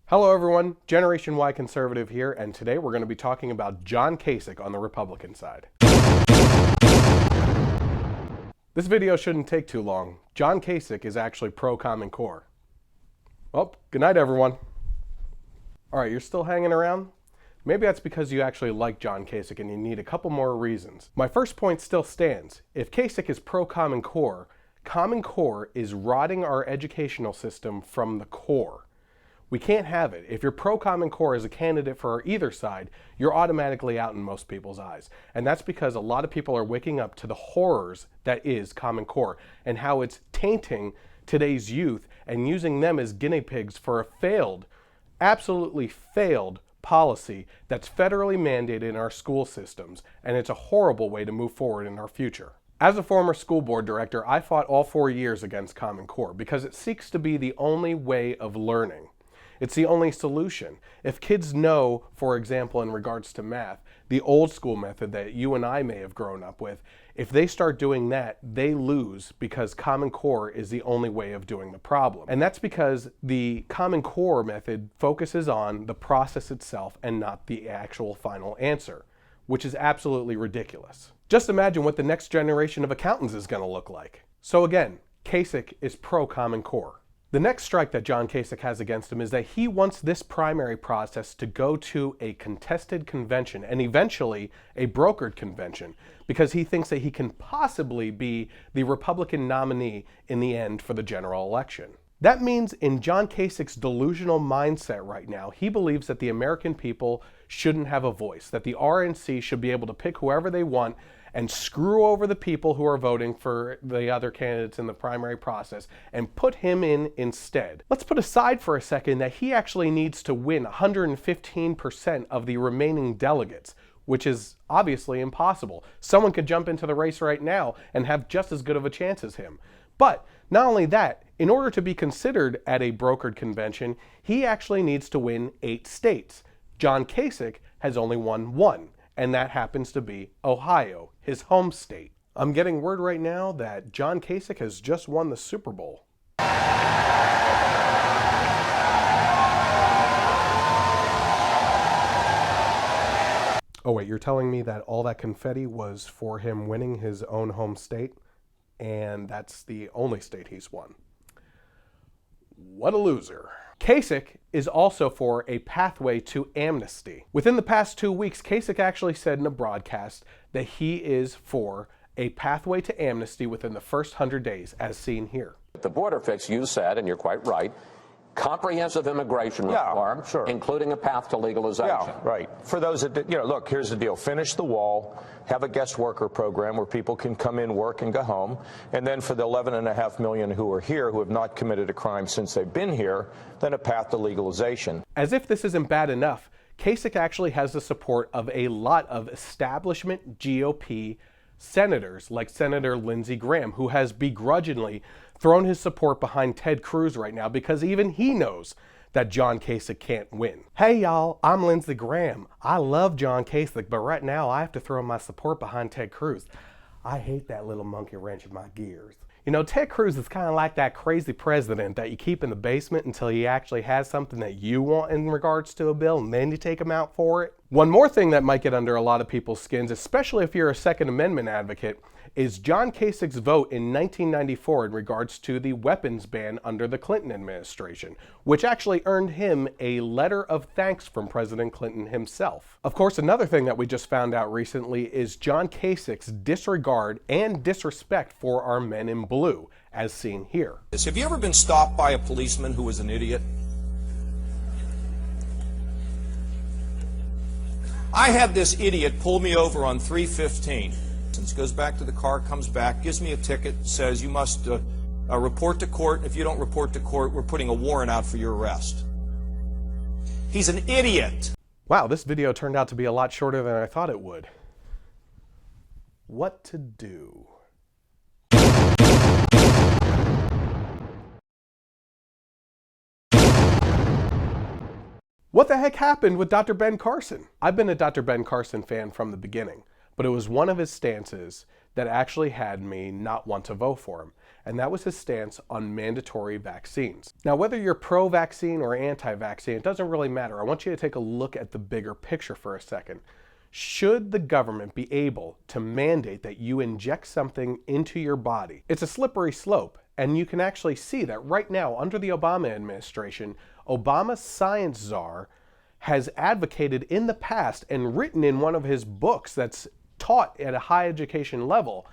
Hello everyone, Generation Y Conservative here, and today we're going to be talking about John Kasich on the Republican side. This video shouldn't take too long. John Kasich is actually pro-Common Core. Well, good night everyone. Alright, you're still hanging around? Maybe that's because you actually like John Kasich and you need a couple more reasons. My first point still stands. If Kasich is pro-Common Core is rotting our educational system from the core. We can't have it. If you're pro-Common Core as a candidate for either side, you're automatically out in most people's eyes. And that's because a lot of people are waking up to the horrors that is Common Core and how it's tainting today's youth and using them as guinea pigs for a failed, absolutely failed policy that's federally mandated in our school systems. And it's a horrible way to move forward in our future. As a former school board director, I fought all 4 years against Common Core because it seeks to be the only way of learning. It's the only solution. If kids know, for example, in regards to math, the old school method that you and I may have grown up with, if they start doing that, they lose because Common Core is the only way of doing the problem. And that's because the Common Core method focuses on the process itself and not the actual final answer, which is absolutely ridiculous. Just imagine what the next generation of accountants is going to look like. So again, Kasich is pro-Common Core. The next strike that John Kasich has against him is that he wants this primary process to go to a contested convention and eventually a brokered convention because he thinks that he can possibly be the Republican nominee in the end for the general election. That means in John Kasich's delusional mindset right now, he believes that the American people shouldn't have a voice, that the RNC should be able to pick whoever they want and screw over the people who are voting for the other candidates in the primary process and put him in instead. Let's put aside for a second that he actually needs to win 115% of the remaining delegates, which is obviously impossible. Someone could jump into the race right now and have just as good of a chance as him. But not only that, in order to be considered at a brokered convention, he actually needs to win 8 states. John Kasich has only won 1. And that happens to be Ohio, his home state. I'm getting word right now that John Kasich has just won the Super Bowl. Oh wait, you're telling me that all that confetti was for him winning his own home state? And that's the only state he's won. What a loser. Kasich is also for a pathway to amnesty. Within the past 2 weeks, Kasich actually said in a broadcast that he is for a pathway to amnesty within the first 100 days, as seen here. The border fix, you said, and you're quite right, comprehensive immigration reform, including a path to legalization. Yeah, right. For those that, look, here's the deal. Finish the wall, have a guest worker program where people can come in, work, and go home. And then for the 11.5 million who are here who have not committed a crime since they've been here, then a path to legalization. As if this isn't bad enough, Kasich actually has the support of a lot of establishment GOP senators, like Senator Lindsey Graham, who has begrudgingly thrown his support behind Ted Cruz right now because even he knows that John Kasich can't win. Hey y'all, I'm Lindsey Graham. I love John Kasich, but right now I have to throw my support behind Ted Cruz. I hate that little monkey wrench in my gears. You know, Ted Cruz is kind of like that crazy president that you keep in the basement until he actually has something that you want in regards to a bill, and then you take him out for it. One more thing that might get under a lot of people's skins, especially if you're a Second Amendment advocate, is John Kasich's vote in 1994 in regards to the weapons ban under the Clinton administration, which actually earned him a letter of thanks from President Clinton himself. Of course, another thing that we just found out recently is John Kasich's disregard and disrespect for our men in blue, as seen here. Have you ever been stopped by a policeman who was an idiot? I had this idiot pull me over on 315. Goes back to the car, comes back, gives me a ticket, says you must report to court. If you don't report to court, we're putting a warrant out for your arrest. He's an idiot. Wow, this video turned out to be a lot shorter than I thought it would. What to do? What the heck happened with Dr. Ben Carson? I've been a Dr. Ben Carson fan from the beginning, but it was one of his stances that actually had me not want to vote for him. and that was his stance on mandatory vaccines. Now, whether you're pro-vaccine or anti-vaccine, it doesn't really matter. I want you to take a look at the bigger picture for a second. Should the government be able to mandate that you inject something into your body? It's a slippery slope, and you can actually see that right now under the Obama administration, Obama's science czar has advocated in the past and written in one of his books that's taught at a high education level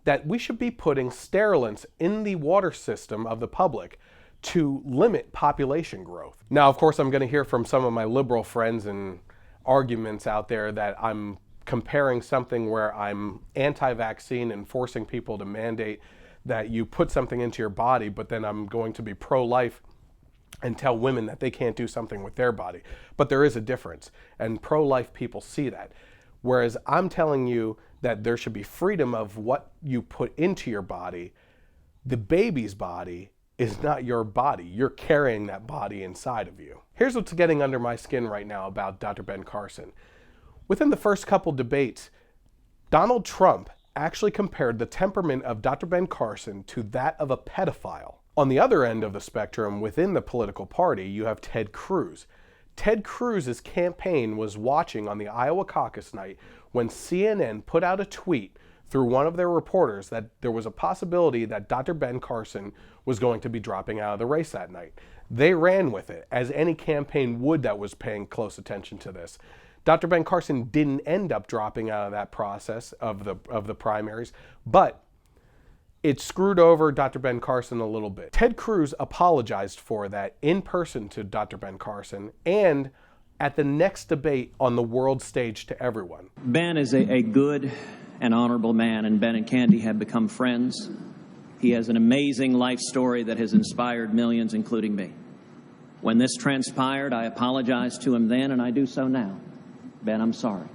that we should be putting sterilants in the water system of the public to limit population growth. Now, of course, I'm going to hear from some of my liberal friends and arguments out there that I'm comparing something where I'm anti-vaccine and forcing people to mandate that you put something into your body, but then I'm going to be pro-life and tell women that they can't do something with their body. But there is a difference, and pro-life people see that. Whereas I'm telling you that there should be freedom of what you put into your body. The baby's body is not your body. You're carrying that body inside of you. Here's what's getting under my skin right now about Dr. Ben Carson. Within the first couple debates, Donald Trump actually compared the temperament of Dr. Ben Carson to that of a pedophile. On the other end of the spectrum, within the political party, you have Ted Cruz. Ted Cruz's campaign was watching on the Iowa caucus night when CNN put out a tweet through one of their reporters that there was a possibility that Dr. Ben Carson was going to be dropping out of the race that night. They ran with it, as any campaign would that was paying close attention to this. Dr. Ben Carson didn't end up dropping out of that process of the primaries, but it screwed over Dr. Ben Carson a little bit. Ted Cruz apologized for that in person to Dr. Ben Carson and at the next debate on the world stage to everyone. Ben is a good and honorable man, and Ben and Candy have become friends. He has an amazing life story that has inspired millions, including me. When this transpired, I apologized to him then, and I do so now. Ben, I'm sorry.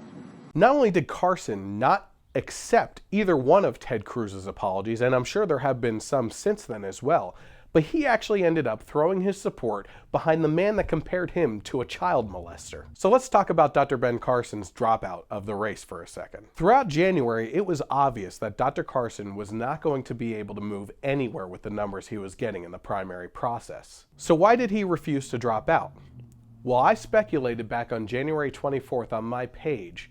Not only did Carson not accept either one of Ted Cruz's apologies, and I'm sure there have been some since then as well, but he actually ended up throwing his support behind the man that compared him to a child molester. So let's talk about Dr. Ben Carson's dropout of the race for a second. Throughout January, it was obvious that Dr. Carson was not going to be able to move anywhere with the numbers he was getting in the primary process. So why did he refuse to drop out? Well, I speculated back on January 24th on my page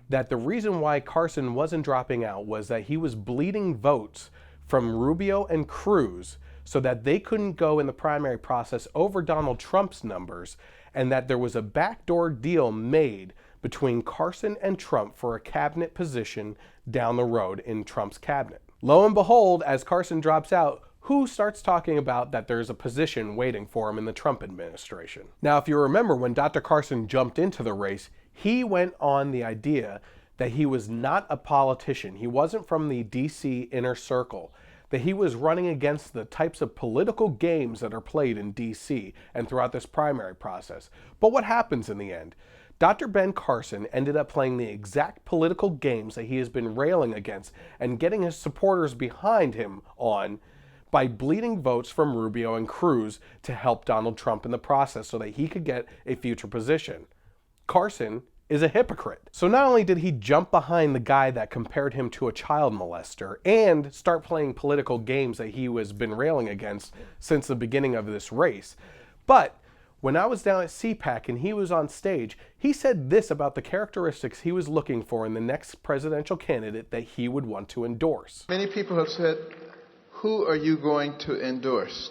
that the reason why Carson wasn't dropping out was that he was bleeding votes from Rubio and Cruz so that they couldn't go in the primary process over Donald Trump's numbers, and that there was a backdoor deal made between Carson and Trump for a cabinet position down the road in Trump's cabinet. Lo and behold, as Carson drops out, who starts talking about that there's a position waiting for him in the Trump administration? Now, if you remember, when Dr. Carson jumped into the race, he went on the idea that he was not a politician. He wasn't from the DC inner circle, that he was running against the types of political games that are played in DC and throughout this primary process. But what happens in the end? Dr. Ben Carson ended up playing the exact political games that he has been railing against and getting his supporters behind him on by bleeding votes from Rubio and Cruz to help Donald Trump in the process so that he could get a future position. Carson is a hypocrite. So not only did he jump behind the guy that compared him to a child molester and start playing political games that he was been railing against since the beginning of this race, but when I was down at CPAC and he was on stage, he said this about the characteristics he was looking for in the next presidential candidate that he would want to endorse. Many people have said, who are you going to endorse?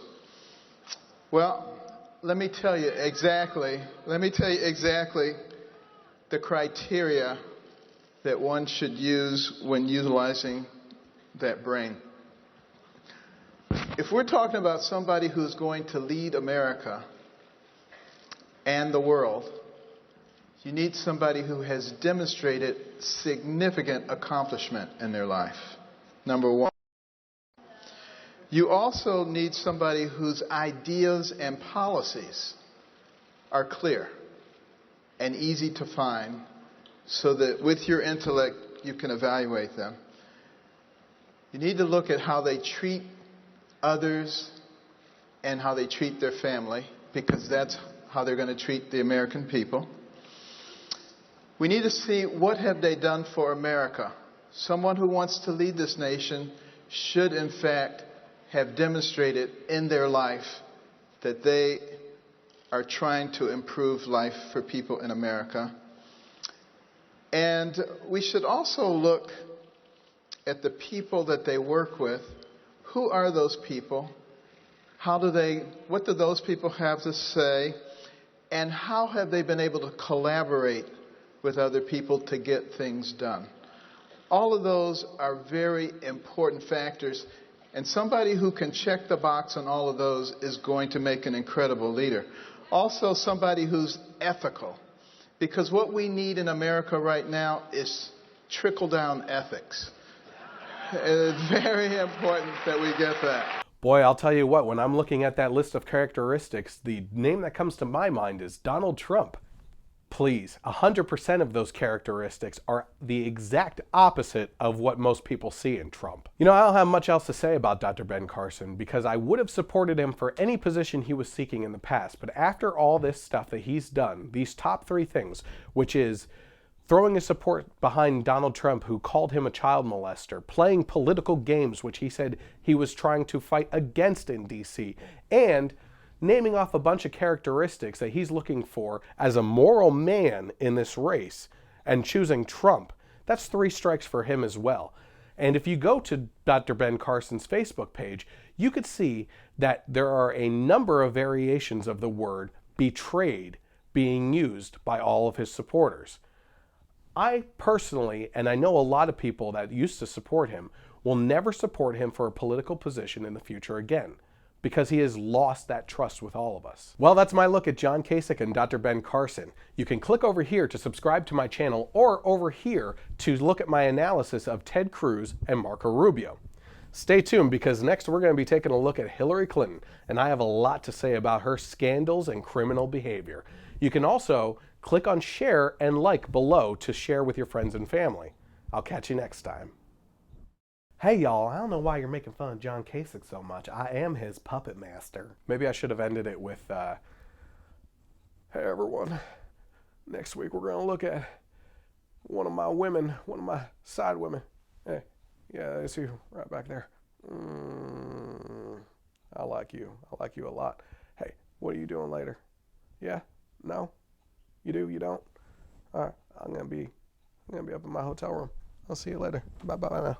Well, let me tell you exactly the criteria that one should use when utilizing that brain. If we're talking about somebody who's going to lead America and the world, you need somebody who has demonstrated significant accomplishment in their life. Number one. You also need somebody whose ideas and policies are clear and easy to find so that with your intellect you can evaluate them. You need to look at how they treat others and how they treat their family, because that's how they're going to treat the American people. We need to see what have they done for America. Someone who wants to lead this nation should in fact have demonstrated in their life that they are trying to improve life for people in America. And we should also look at the people that they work with. Who are those people? What do those people have to say? And how have they been able to collaborate with other people to get things done? All of those are very important factors. And somebody who can check the box on all of those is going to make an incredible leader. Also, somebody who's ethical. Because what we need in America right now is trickle-down ethics. It's very important that we get that. Boy, I'll tell you what, when I'm looking at that list of characteristics, the name that comes to my mind is Donald Trump. Please, 100% of those characteristics are the exact opposite of what most people see in Trump. You know, I don't have much else to say about Dr. Ben Carson because I would have supported him for any position he was seeking in the past. But after all this stuff that he's done, these top 3 things, which is throwing his support behind Donald Trump, who called him a child molester, playing political games, which he said he was trying to fight against in D.C., and naming off a bunch of characteristics that he's looking for as a moral man in this race, and choosing Trump, that's 3 strikes for him as well. And if you go to Dr. Ben Carson's Facebook page, you could see that there are a number of variations of the word betrayed being used by all of his supporters. I personally, and I know a lot of people that used to support him, will never support him for a political position in the future again, because he has lost that trust with all of us. Well, that's my look at John Kasich and Dr. Ben Carson. You can click over here to subscribe to my channel, or over here to look at my analysis of Ted Cruz and Marco Rubio. Stay tuned, because next we're going to be taking a look at Hillary Clinton, and I have a lot to say about her scandals and criminal behavior. You can also click on share and like below to share with your friends and family. I'll catch you next time. Hey y'all, I don't know why you're making fun of John Kasich so much. I am his puppet master. Maybe I should have ended it with, hey everyone, next week we're going to look at one of my women, one of my side women. Hey, yeah, I see you right back there. I like you. I like you a lot. Hey, what are you doing later? Yeah? No? You do? You don't? All right, I'm gonna be up in my hotel room. I'll see you later. Bye now.